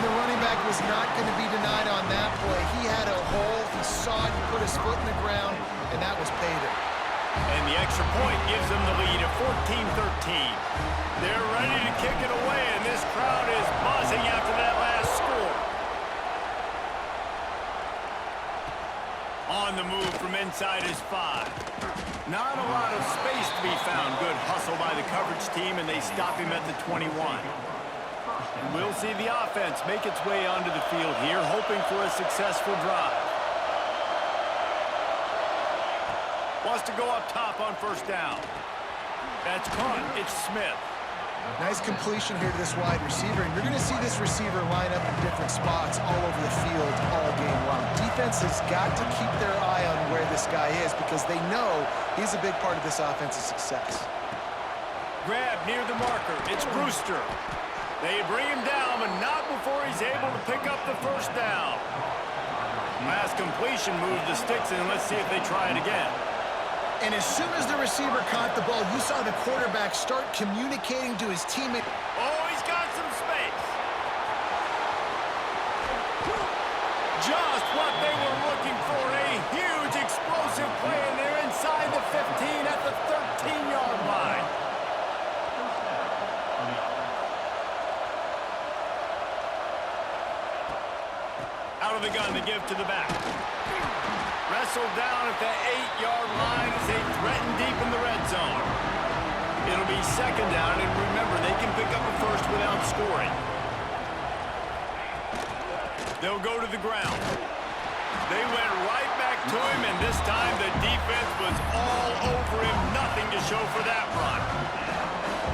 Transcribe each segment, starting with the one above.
And the running back was not going to be denied on that play. He had a hole, he saw it, he put his foot in the ground, and that was payday. And the extra point gives them the lead at 14-13. They're ready to kick it away, and this crowd is buzzing after that last score. On the move from inside his 5. Not a lot of space to be found. Good hustle by the coverage team, and they stop him at the 21. And we'll see the offense make its way onto the field here, hoping for a successful drive. Wants to go up top on first down. That's caught. It's Smith. Nice completion here to this wide receiver, and you're going to see this receiver line up in different spots all over the field all game long. Defense has got to keep their eye on where this guy is because they know he's a big part of this offense's success. Grab near the marker. It's Brewster. They bring him down, but not before he's able to pick up the first down. Last completion moved the sticks, and let's see if they try it again. And as soon as the receiver caught the ball, you saw the quarterback start communicating to his teammate. Oh, he's got some space. Just what they were looking for, a huge explosive play, and they're inside the 15 at the 13-yard line. Out of the gun to give to the back. Wrestled down at the 8-yard line as they threaten deep in the red zone. It'll be second down, and remember, they can pick up a first without scoring. They'll go to the ground. They went right back to him, and this time the defense was all over him. Nothing to show for that run.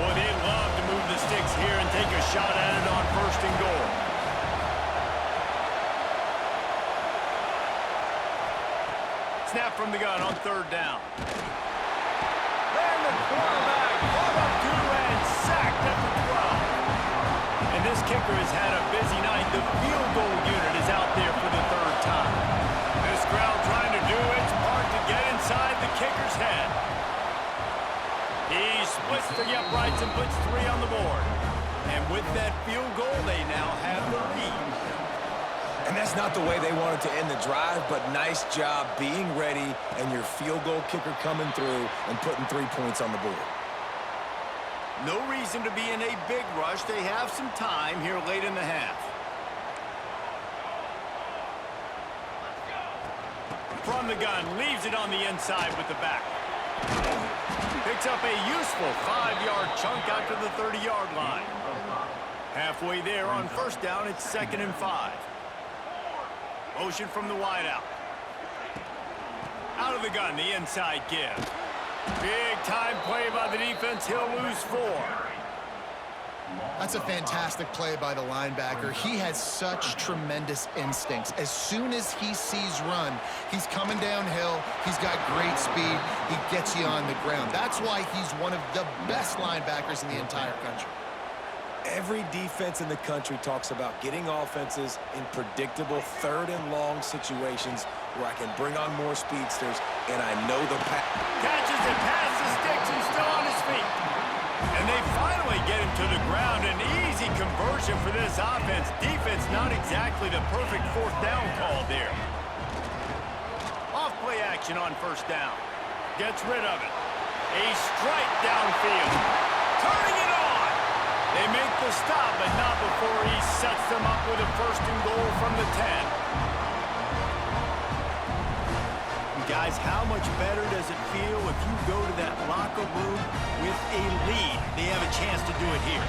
Boy, they love to move the sticks here and take a shot at it on first and goal. Snap from the gun on third down. And the quarterback brought up to and sacked at the 12. And this kicker has had a busy night. The field goal unit is out there for the third time. This crowd trying to do its part to get inside the kicker's head. He splits the uprights and puts 3 on the board. And with that field goal, they now have the lead. And that's not the way they wanted to end the drive, but nice job being ready and your field goal kicker coming through and putting 3 points on the board. No reason to be in a big rush. They have some time here late in the half. From the gun, leaves it on the inside with the back. Picks up a useful 5-yard chunk out to the 30-yard line. Halfway there on first down, it's 2nd and 5. Motion from the wideout. Out of the gun, the inside give. Big time play by the defense. He'll lose 4. That's a fantastic play by the linebacker. He has such tremendous instincts. As soon as he sees run, he's coming downhill. He's got great speed. He gets you on the ground. That's why he's one of the best linebackers in the entire country. Every defense in the country talks about getting offenses in predictable 3rd and long situations where I can bring on more speedsters, and I know the pass. Catches it past the sticks and still on his feet. And they finally get him to the ground. An easy conversion for this offense. Defense not exactly the perfect 4th down call there. Off play action on first down. Gets rid of it. A strike downfield. Turning it on. They make the stop, but not before he sets them up with a 1st and goal from the 10. Guys, how much better does it feel if you go to that locker room with a lead? They have a chance to do it here.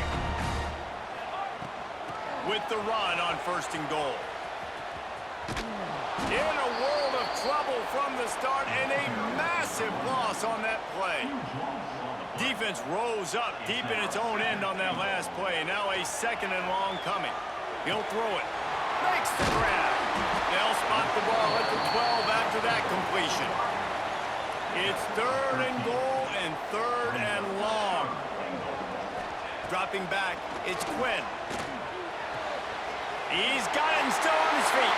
With the run on 1st and goal. In a world of trouble from the start, and a massive loss on that play. Defense rose up deep in its own end on that last play. Now a 2nd and long coming. He'll throw it. Makes the grab. They'll spot the ball at the 12 after that completion. It's 3rd and goal and 3rd and long. Dropping back, it's Quinn. He's got it and still on his feet.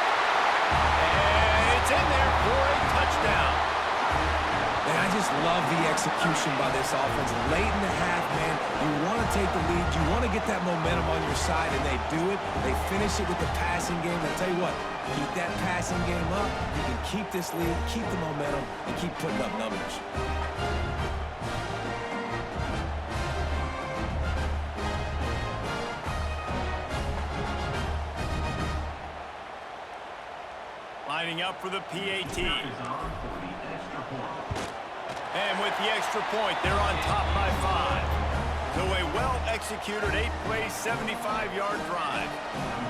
And it's in there for a touchdown. And I just love the execution by this offense. Late in the half, man, you want to take the lead. You want to get that momentum on your side, and they do it. They finish it with the passing game. I'll tell you what, keep that passing game up. You can keep this lead, keep the momentum, and keep putting up numbers. Lining up for the PAT. And with the extra point, they're on top by 5. So a well-executed 8-play, 75-yard drive.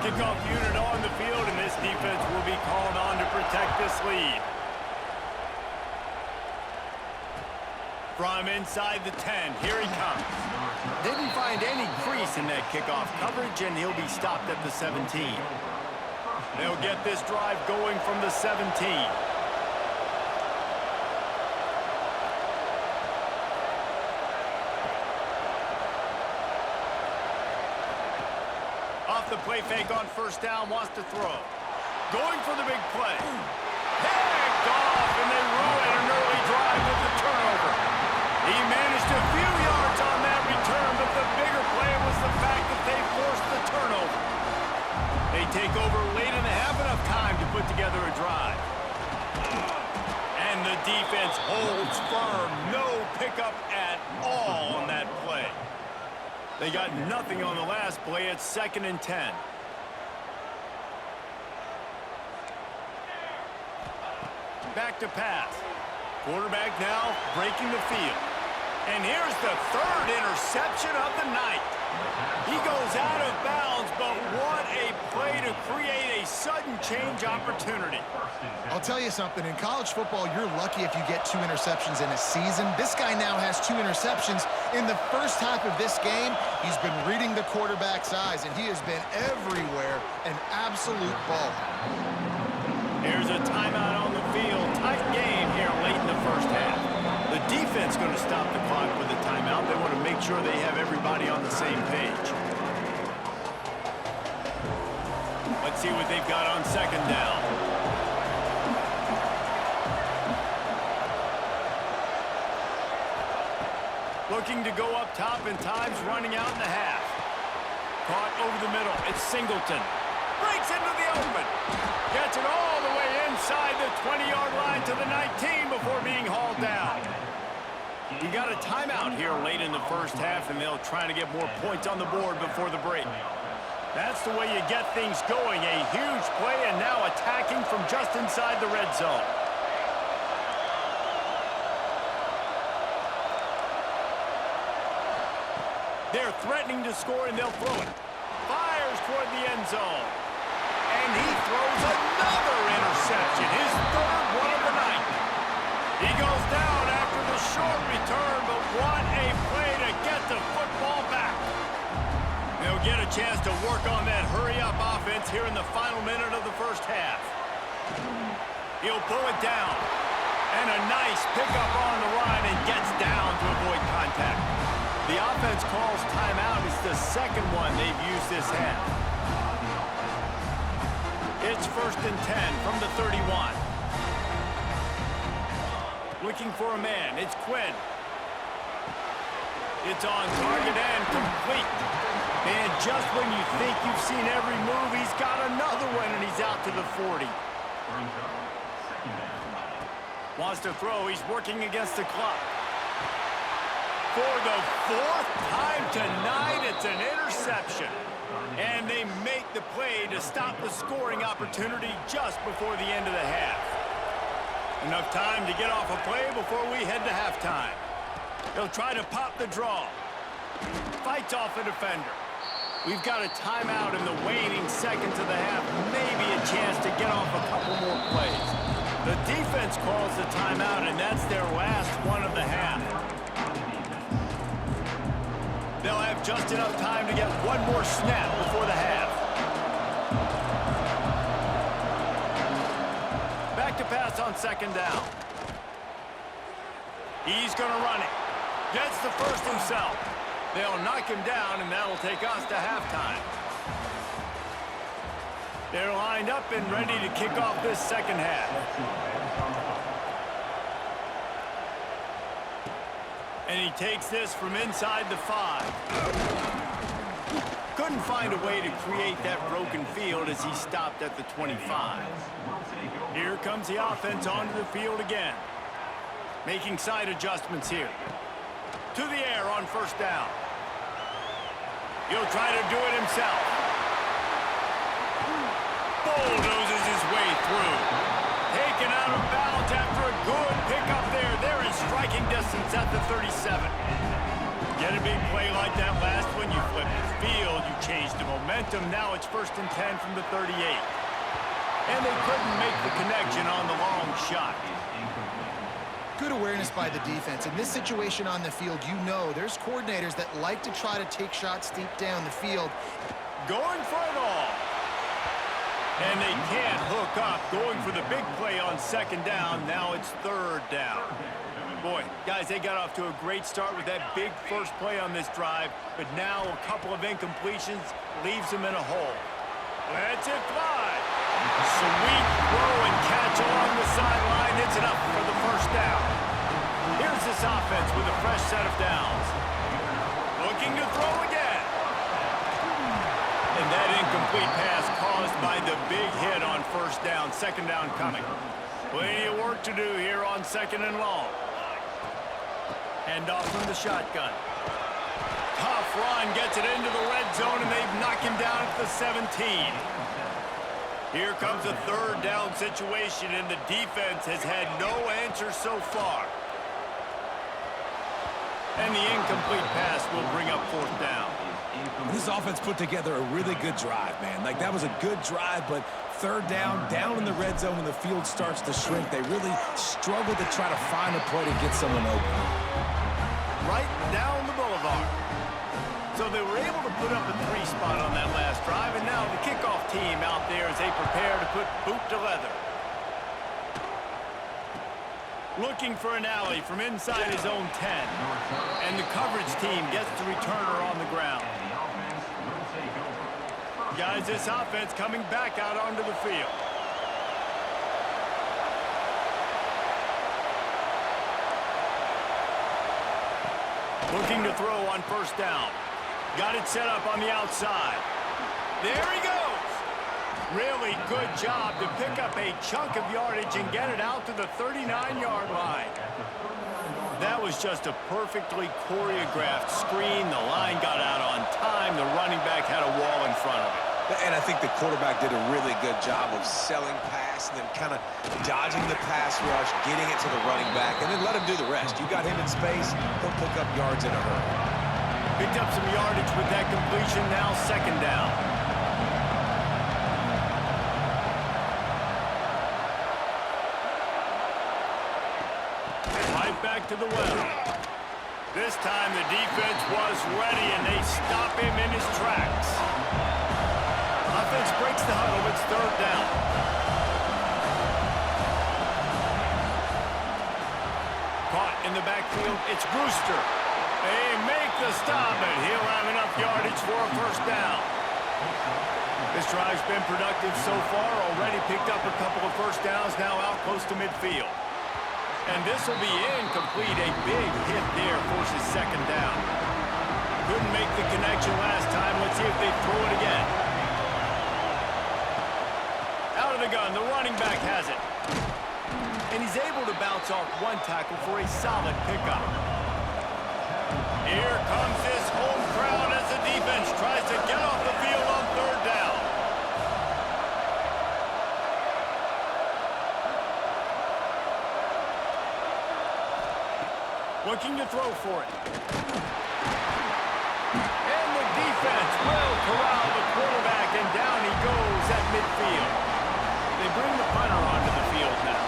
Kickoff unit on the field, and this defense will be called on to protect this lead. From inside the 10, here he comes. Didn't find any crease in that kickoff coverage, and he'll be stopped at the 17. They'll get this drive going from the 17. Off the play fake on first down, wants to throw. Going for the big play. Picked off, and they ruin an early drive with the turnover. He managed a few yards on that return, but the bigger play was the fact that they forced the turnover. They take over late in the half, enough time to put together a drive. And the defense holds firm. No pickup at all on that play. They got nothing on the last play. It's 2nd and 10. Back to pass. Quarterback now breaking the field. And here's the 3rd interception of the night. He goes out of bounds, but what a play to create a sudden change opportunity. I'll tell you something, in college football, you're lucky if you get 2 interceptions in a season. This guy now has 2 interceptions. In the first half of this game, he's been reading the quarterback's eyes, and he has been everywhere, an absolute ball. Here's a timeout on the field. Tight game here late in the first half. The defense going to stop the clock with a timeout. They want to make sure they have everybody on the same page. Let's see what they've got on 2nd down. Looking to go up top, and time's running out in the half. Caught over the middle. It's Singleton. Breaks into the open. Gets it all the way inside the 20-yard line to the 19 before being hauled down. We got a timeout here late in the first half, and they'll try to get more points on the board before the break. That's the way you get things going. A huge play, and now attacking from just inside the red zone. They're threatening to score, and they'll throw it. Fires toward the end zone. And he throws another interception, his 3rd one of the night. He goes down after the short return, but what a play to get the football back. They'll get a chance to work on that hurry-up offense here in the final minute of the first half. He'll pull it down. And a nice pickup on the line, and gets down to avoid contact. The offense calls timeout. It's the 2nd one they've used this half. It's 1st and 10 from the 31. Looking for a man. It's Quinn. It's on target and complete. And just when you think you've seen every move, he's got another one, and he's out to the 40. Wants to throw. He's working against the clock. For the 4th time tonight, it's an interception. And they make the play to stop the scoring opportunity just before the end of the half. Enough time to get off a play before we head to halftime. They'll try to pop the draw. Fights off a defender. We've got a timeout in the waning seconds of the half. Maybe a chance to get off a couple more plays. The defense calls the timeout, and that's their last one of the half. They'll have just enough time to get one more snap before the half. Back to pass on 2nd down. He's going to run it. Gets the first himself. They'll knock him down, and that'll take us to halftime. They're lined up and ready to kick off this 2nd half. And he takes this from inside the 5. Couldn't find a way to create that broken field as he stopped at the 25. Here comes the offense onto the field again. Making side adjustments here. To the air on first down. He'll try to do it himself. Bulldozes his way through. Taken out of bounds after a good pickup there. They're in striking distance at the 37. Get a big play like that last one, you flip the field, you change the momentum. Now it's 1st and 10 from the 38. And they couldn't make the connection on the long shot. Good awareness by the defense. In this situation on the field, you know there's coordinators that like to try to take shots deep down the field. Going for it all. And they can't hook up. Going for the big play on 2nd down. Now it's 3rd down. Boy, guys, they got off to a great start with that big first play on this drive, but now a couple of incompletions leaves them in a hole. Let's it fly. Sweet throw and catch along the sideline. It's enough for the 1st down. Here's this offense with a fresh set of downs. Looking to throw again. And that incomplete pass caused by the big hit on 1st down. 2nd down coming. Plenty of work to do here on 2nd and long. Hand off from the shotgun. Tough run, gets it into the red zone, and they've knocked him down at the 17. Here comes a 3rd down situation, and the defense has had no answer so far. And the incomplete pass will bring up 4th down. This offense put together a really good drive, man. Like, that was a good drive, but 3rd down in the red zone when the field starts to shrink, they really struggle to try to find a play to get someone open. Right down the boulevard. So they were able to put up a 3 spot on that last drive, and now the kickoff team out there as they prepare to put boot to leather. Looking for an alley from inside his own 10. And the coverage team gets the returner on the ground. Guys, this offense coming back out onto the field. Looking to throw on 1st down. Got it set up on the outside. There he goes. Really good job to pick up a chunk of yardage and get it out to the 39-yard line. That was just a perfectly choreographed screen. The line got out on time. The running back had a wall in front of it. And I think the quarterback did a really good job of selling pass and then kind of dodging the pass rush, getting it to the running back, and then let him do the rest. You got him in space, he'll pick up yards in a hurry. Picked up some yardage with that completion, now 2nd down. Right back to the well. This time the defense was ready, and they stop him in his tracks. Offense breaks the huddle. It's 3rd down. Caught in the backfield. It's Brewster. They make the stop, and he'll have enough yardage for a 1st down. This drive's been productive so far. Already picked up a couple of 1st downs, now out close to midfield. And this will be incomplete. A big hit there forces 2nd down. Couldn't make the connection last time. Let's see if they throw it again. Out of the gun, the running back has it. And he's able to bounce off 1 tackle for a solid pickup. Here comes this home crowd as the defense tries to get off the field on 3rd down. Looking to throw for it. And the defense will corral the quarterback, and down he goes at midfield. They bring the punter onto the field now.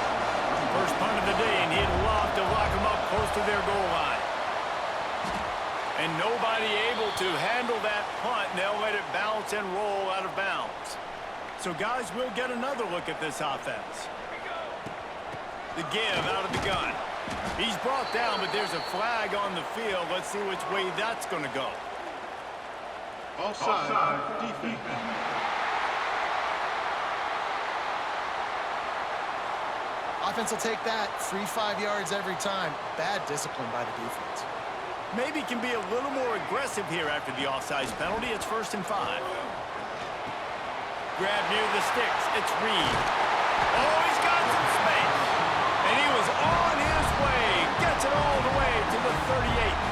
First punt of the day, and he'd love to lock him up close to their goal line. And nobody able to handle that punt, and they'll let it bounce and roll out of bounds. So, guys, we'll get another look at this offense. The give out of the gun. He's brought down, but there's a flag on the field. Let's see which way that's going to go. Offside, defense. Offense will take that. 3-5 yards every time. Bad discipline by the defense. Maybe can be a little more aggressive here after the offsides penalty. It's 1st and 5. Grab near the sticks. It's Reed. Oh, he's got some space. And he was on his way. Gets it all the way to the 38th.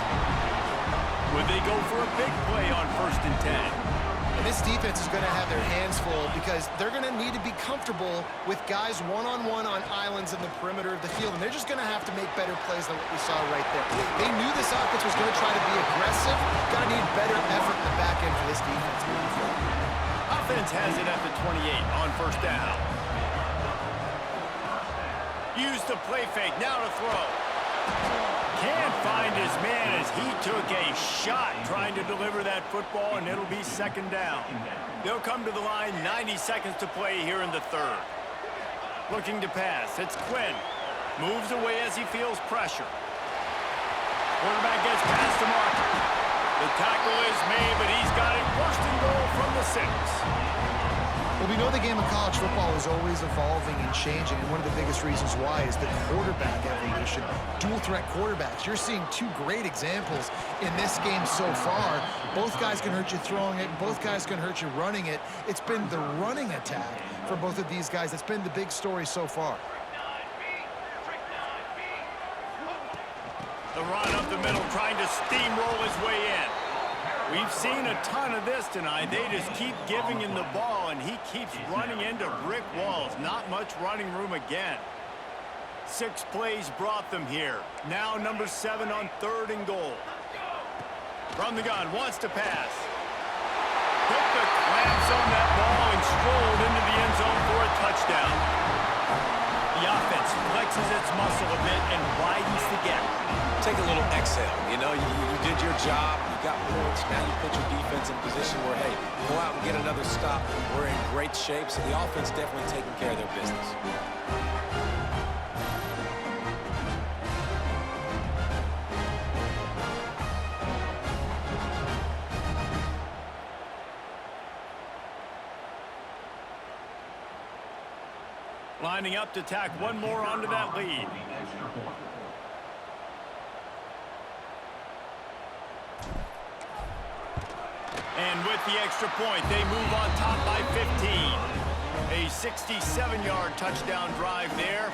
Would they go for a big play on 1st and 10? And this defense is going to have their hands full because they're going to need to be comfortable with guys one-on-one on islands in the perimeter of the field. And they're just going to have to make better plays than what we saw right there. They knew this offense was going to try to be aggressive. Got to need better effort in the back end for this defense moving forward. Offense has it at the 28 on 1st down. Use the play fake. Now to throw. Can't find his man as he took a shot trying to deliver that football, and it'll be 2nd down. They'll come to the line, 90 seconds to play here in the 3rd. Looking to pass. It's Quinn. Moves away as he feels pressure. Quarterback gets past the marker. The tackle is made, but he's got it 1st and goal from the 6. Well, we know the game of college football is always evolving and changing, and one of the biggest reasons why is the quarterback evolution. Dual-threat quarterbacks. You're seeing 2 great examples in this game so far. Both guys can hurt you throwing it. Both guys can hurt you running it. It's been the running attack for both of these guys that's been the big story so far. The run up the middle, trying to steamroll his way in. We've seen a ton of this tonight. They just keep giving him the ball, and he keeps running into brick walls. Not much running room again. 6 plays brought them here. Now number 7 on 3rd and goal. From the gun, wants to pass. Put the clamps on that ball and strolled into the end zone for a touchdown. The offense flexes its muscle a bit and widens the gap. Take a little exhale. You know, you did your job. You got points. Now you put your defense in a position where, hey, go out and get another stop. We're in great shape, so the offense definitely taking care of their business. Lining up to tack one more onto that lead. And with the extra point, they move on top by 15. A 67-yard touchdown drive there,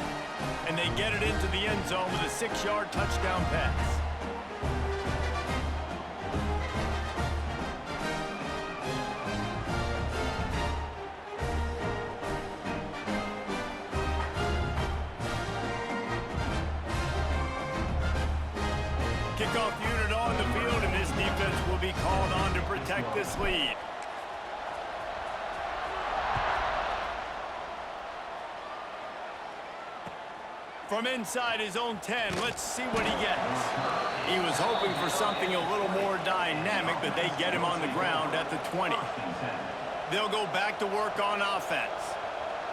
and they get it into the end zone with a 6-yard touchdown pass. Kickoff unit on the field, and this defense will be called on to protect this lead. From inside his own 10, let's see what he gets. He was hoping for something a little more dynamic, but they get him on the ground at the 20. They'll go back to work on offense.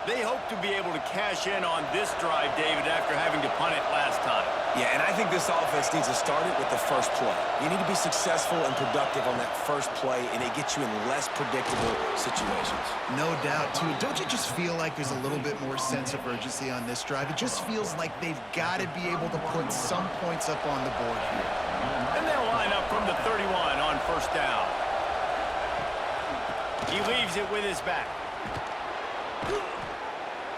They hope to be able to cash in on this drive, David, after having to punt it last time. Yeah, and I think this offense needs to start it with the first play. You need to be successful and productive on that first play, and it gets you in less predictable situations. No doubt, too. Don't you just feel like there's a little bit more sense of urgency on this drive? It just feels like they've got to be able to put some points up on the board here. And they'll line up from the 31 on 1st down. He leaves it with his back.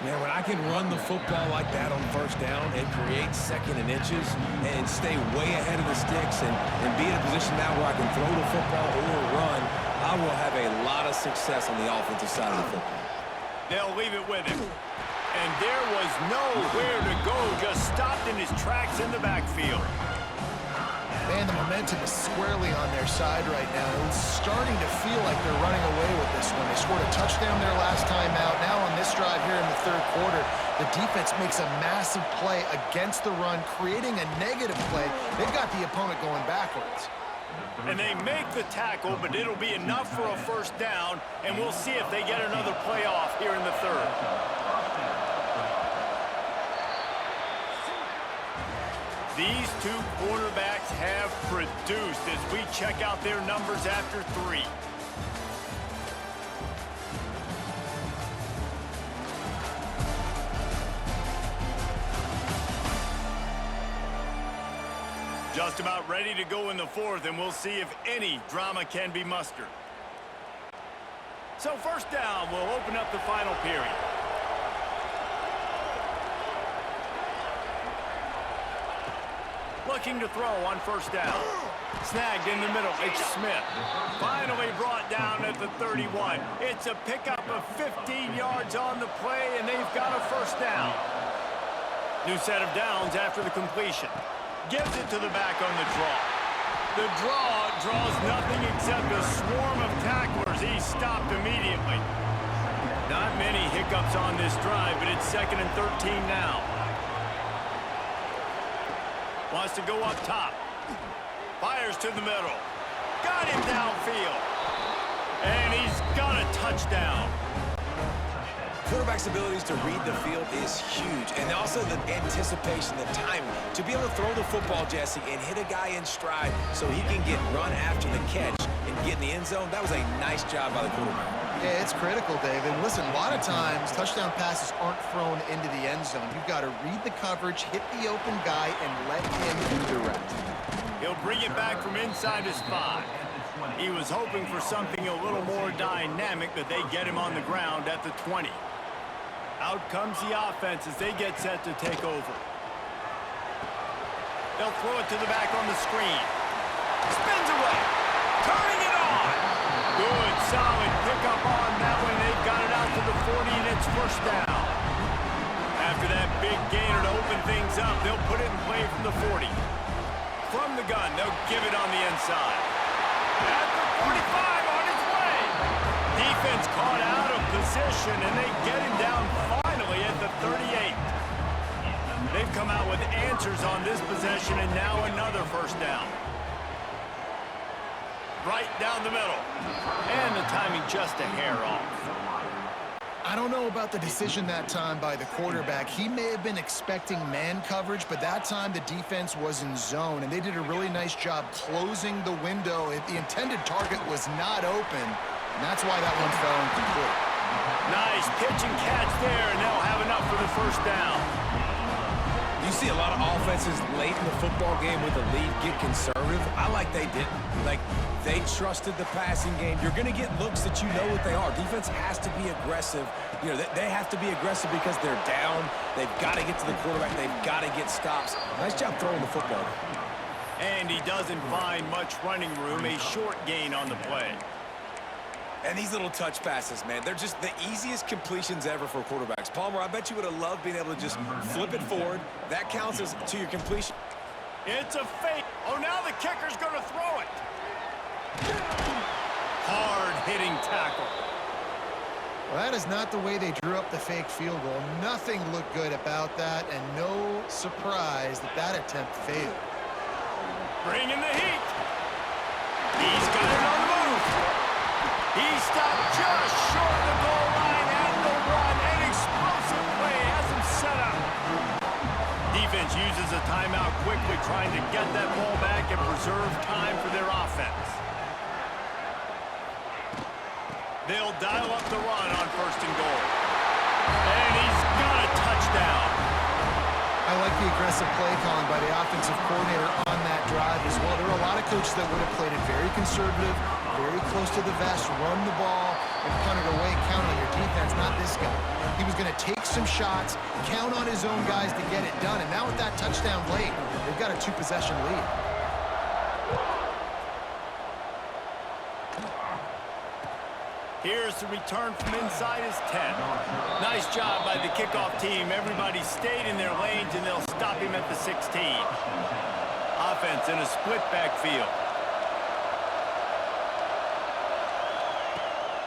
Man, when I can run the football like that on 1st down and create 2nd and inches and stay way ahead of the sticks and be in a position now where I can throw the football or run, I will have a lot of success on the offensive side of the football. They'll leave it with him. And there was nowhere to go, just stopped in his tracks in the backfield. Man, the momentum is squarely on their side right now. It's starting to feel like they're running away with this one. They scored a touchdown their last time out. Now on this drive here in the 3rd quarter, the defense makes a massive play against the run, creating a negative play. They've got the opponent going backwards. And they make the tackle, but it'll be enough for a 1st down, and we'll see if they get another play off here in the 3rd. These 2 quarterbacks have produced as we check out their numbers after 3. Just about ready to go in the fourth, and we'll see if any drama can be mustered. So first down, we'll open up the final period. Looking to throw on first down. Snagged in the middle, it's Smith. Finally brought down at the 31. It's a pickup of 15 yards on the play, and they've got a first down. New set of downs after the completion. Gives it to the back on the draw. The draw draws nothing except a swarm of tacklers. He's stopped immediately. Not many hiccups on this drive, but it's 2nd and 13 now. Wants to go up top. Fires to the middle. Got him downfield. And he's got a touchdown. Quarterback's abilities to read the field is huge. And also the anticipation, the timing. To be able to throw the football, Jesse, and hit a guy in stride so he can get run after the catch and get in the end zone, that was a nice job by the quarterback. Yeah, it's critical, Dave. And listen, a lot of times, touchdown passes aren't thrown into the end zone. You've got to read the coverage, hit the open guy, and let him do the rest. He'll bring it back from inside his 5. He was hoping for something a little more dynamic, but they get him on the ground at the 20. Out comes the offense as they get set to take over. They'll throw it to the back on the screen. Spins away. Turning it on. Good, solid pickup on that one. They've got it out to the 40, and it's first down. After that big gainer to open things up, they'll put it in play from the 40. From the gun, they'll give it on the inside. At the 45, on his way. Defense caught out of position, and they get him down finally at the 38. They've come out with answers on this possession, and now another first down. Right down the middle. And the timing just a hair off. I don't know about the decision that time by the quarterback. He may have been expecting man coverage, but that time the defense was in zone, and they did a really nice job closing the window. The intended target was not open, and that's why that one fell incomplete. Nice pitch and catch there, and they'll have enough for the first down. You see a lot of offenses late in the football game with a lead get conservative. I like they didn't. Like, they trusted the passing game. You're going to get looks that you know what they are. Defense has to be aggressive. You know, they have to be aggressive because they're down. They've got to get to the quarterback. They've got to get stops. Nice job throwing the football. And he doesn't find much running room. A short gain on the play. And these little touch passes, man, they're just the easiest completions ever for quarterbacks. Palmer, I bet you would have loved being able to just flip it forward. That counts as to your completion. It's a fake. Oh, now the kicker's going to throw it. Hard-hitting tackle. Well, that is not the way they drew up the fake field goal. Nothing looked good about that, and no surprise that that attempt failed. Bringing the heat. He's got it on the move. He stopped just short of the goal line at the 1. An explosive play has him set up. Defense uses a timeout quickly, trying to get that ball back and preserve time for their offense. They'll dial up the run on 1st and goal. And he's got a touchdown. I like the aggressive play calling by the offensive coordinator on that drive as well. There are a lot of coaches that would have played it very conservative, very close to the vest, run the ball, and punt it away, count on your defense, not this guy. He was going to take some shots, count on his own guys to get it done, and now with that touchdown late, they've got a 2-possession lead. Here's the return from inside his 10. Nice job by the kickoff team. Everybody stayed in their lanes, and they'll stop him at the 16. Offense in a split backfield.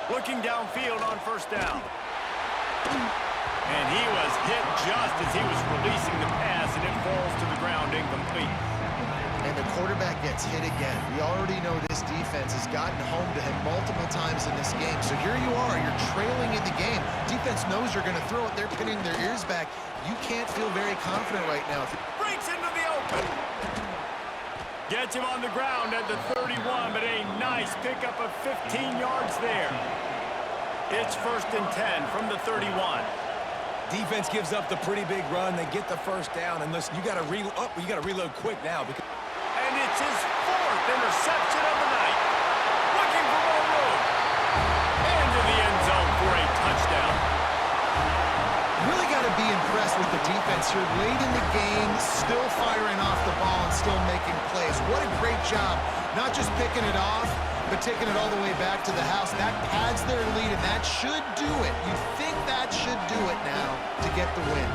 Looking downfield on 1st down. And he was hit just as he was releasing the pass, and it falls to the ground incomplete. And the quarterback gets hit again. We already know this defense has gotten home to him multiple times in this game. So here you are, you're trailing in the game. Defense knows you're going to throw it. They're pinning their ears back. You can't feel very confident right now. Breaks into the open. Gets him on the ground at the 31, but a nice pickup of 15 yards there. It's 1st and 10 from the 31. Defense gives up the pretty big run. They get the first down, and listen, you got to reload quick now because. That's his 4th interception of the night. Looking for more room. Into the end zone for a touchdown. Really got to be impressed with the defense here. Late in the game, still firing off the ball and still making plays. What a great job. Not just picking it off, but taking it all the way back to the house. That pads their lead, and that should do it. You think that should do it now to get the win.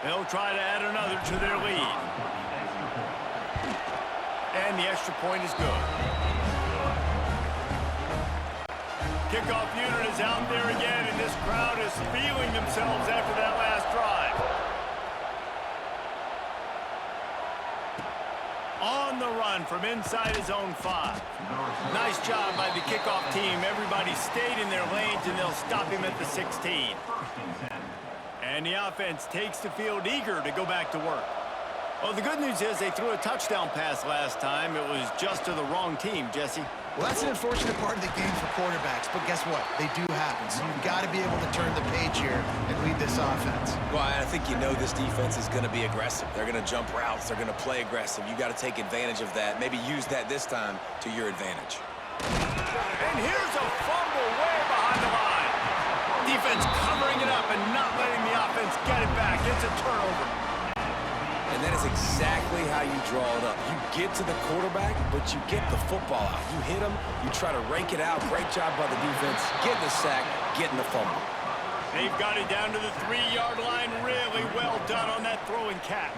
They'll try to add another to their lead. And the extra point is good. Kickoff unit is out there again, and this crowd is feeling themselves after that last drive. On the run from inside his own 5. Nice job by the kickoff team. Everybody stayed in their lanes, and they'll stop him at the 16. And the offense takes the field eager to go back to work. Well, the good news is they threw a touchdown pass last time. It was just to the wrong team, Jesse. Well, that's an unfortunate part of the game for quarterbacks, but guess what? They do happen, so you've got to be able to turn the page here and lead this offense. Well, I think you know this defense is going to be aggressive. They're going to jump routes. They're going to play aggressive. You got to take advantage of that. Maybe use that this time to your advantage. And here's a fumble way behind the line. Defense covering it up and not letting the offense get it back. It's a turnover. And that is exactly how you draw it up. You get to the quarterback, but you get the football out. You hit him, you try to rake it out. Great job by the defense. Getting the sack, getting the fumble. They've got it down to the 3-yard line. Really well done on that throw and catch.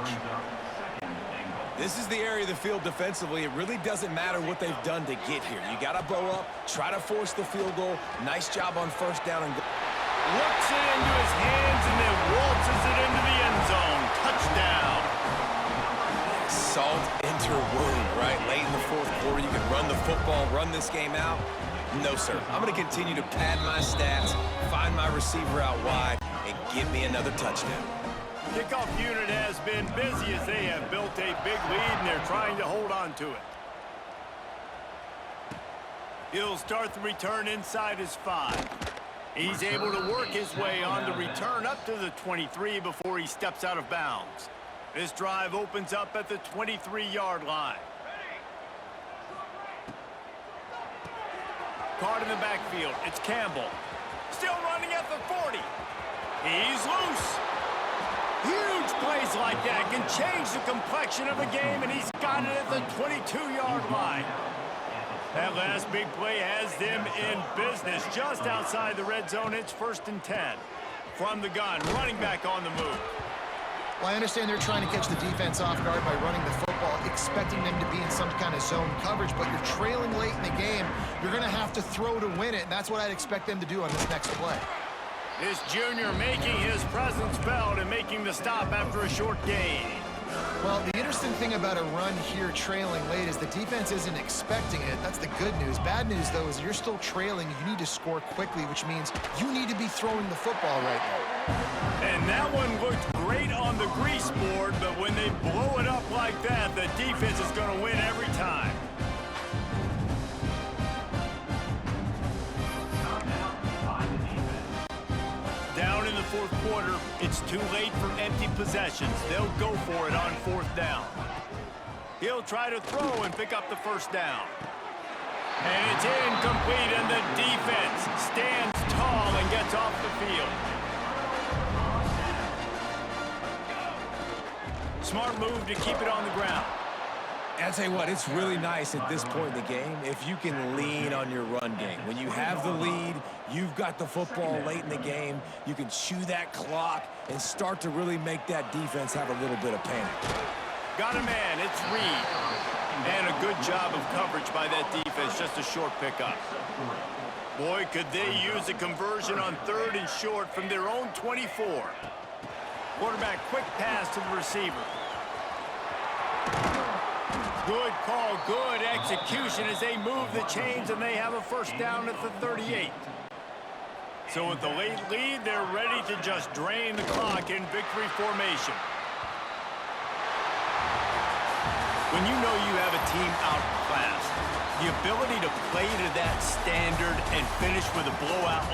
This is the area of the field defensively. It really doesn't matter what they've done to get here. You got to blow up, try to force the field goal. Nice job on first down. And looks it into his hands and then waltzes it into the end zone. Touchdown. Salt into a wound, right? Late in the 4th quarter, you can run the football, run this game out. No, sir. I'm going to continue to pad my stats, find my receiver out wide, and give me another touchdown. Kickoff unit has been busy as they have built a big lead, and they're trying to hold on to it. He'll start the return inside his 5. He's able to work his way on the return up to the 23 before he steps out of bounds. This drive opens up at the 23-yard line. Caught in the backfield. It's Campbell. Still running at the 40. He's loose. Huge plays like that can change the complexion of a game, and he's got it at the 22-yard line. That last big play has them in business just outside the red zone. It's 1st and 10. From the gun, running back on the move. Well, I understand they're trying to catch the defense off guard by running the football, expecting them to be in some kind of zone coverage, but you're trailing late in the game. You're going to have to throw to win it, and that's what I'd expect them to do on this next play. This junior making his presence felt and making the stop after a short gain. Well, the interesting thing about a run here trailing late is the defense isn't expecting it. That's the good news. Bad news, though, is you're still trailing. You need to score quickly, which means you need to be throwing the football right now. And that one looked great on the grease board, but when they blow it up like that, the defense is going to win every time. Down in the 4th quarter, it's too late for empty possessions. They'll go for it on 4th down. He'll try to throw and pick up the first down. And it's incomplete, and the defense stands tall and gets off the field. Smart move to keep it on the ground. And I'll tell you what, it's really nice at this point in the game if you can lean on your run game. When you have the lead, you've got the football late in the game, you can chew that clock and start to really make that defense have a little bit of panic. Got a man, it's Reed. And a good job of coverage by that defense, just a short pickup. Boy, could they use a conversion on 3rd and short from their own 24. Quarterback, quick pass to the receiver. Good call, good execution as they move the chains, and they have a first down at the 38. So with the late lead, they're ready to just drain the clock in victory formation. When you know you have a team outclassed. The ability to play to that standard and finish with a blowout like